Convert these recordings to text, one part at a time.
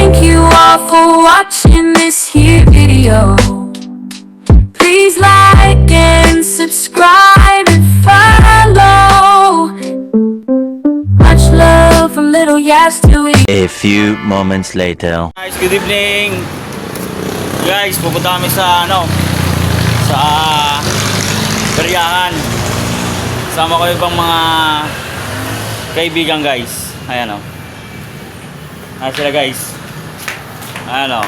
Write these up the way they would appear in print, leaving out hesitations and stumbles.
Thank you all for watching this here video. Please like and subscribe and follow. Much love from Little Yas to A few moments later. Guys, good evening. Guys, pupunta kami sa sa Bariahan. Sama ko ibang mga kaibigan, guys. Ayan o. Ayan sila, guys. Ayan o.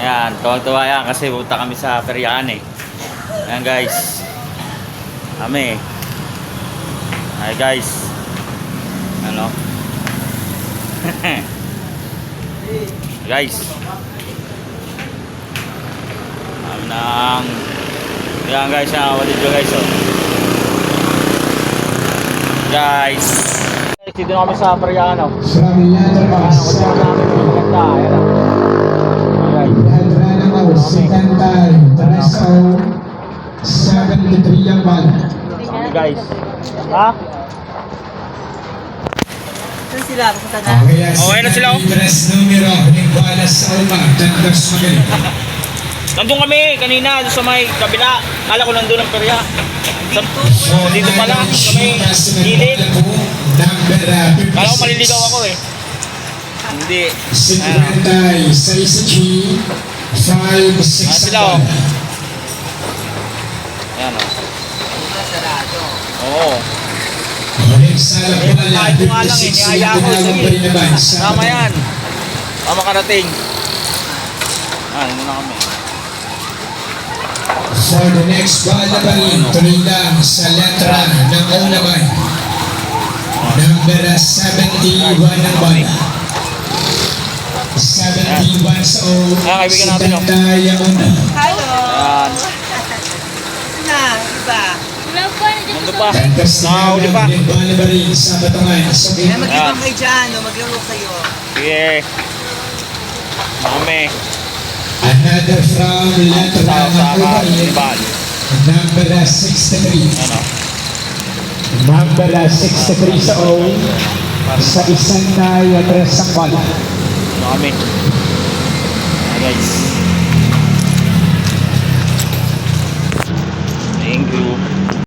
Ayan, tuwang-tuwa yan kasi pupunta kami sa Bariahan eh. Ayan, guys. Kami. Ayan, guys. Ano? Guys. Yan guys, walid ko guys oh. Guys, dito na kami sa Bariahan oh. From Letras, second time, Treso, 73 ang ball. Guys, ha? Saan sila? Pupunta na? Okay na sila oh. Tres numero, Nicolas Alma, Tenders Magaling. Nandun kami kanina doon sa may kabila. Kala ko nandun ang perya. Dito pala sa may gilid. Kala ko maliligaw ako eh. Hindi. Sintay, 6G, 5, 6 sila oh. Ayan oh. Sarado. Oo. Kahit ko nga lang eh, niyaya ko. Sige, tama yan. Tama karating. Ano na kami. For the next ball naman, tuloy lang sa letra ng O naman. Number 71 ng ball. 71 sa O. Kaibigan natin, oh. Tanda yung una. Hello! Ayan. Na, iba. Nandun pa. Tenders Nakahuli pa. ng ball na rin sa batangan. Kaya mag-ibang kayo dyan, maglaro kayo. Sige. Kami. Another from letra ng O naman. Bal. Number 63. Ano? Number 63 sa O. Sa isang na tres ang ball. Ano kami? Ayan guys.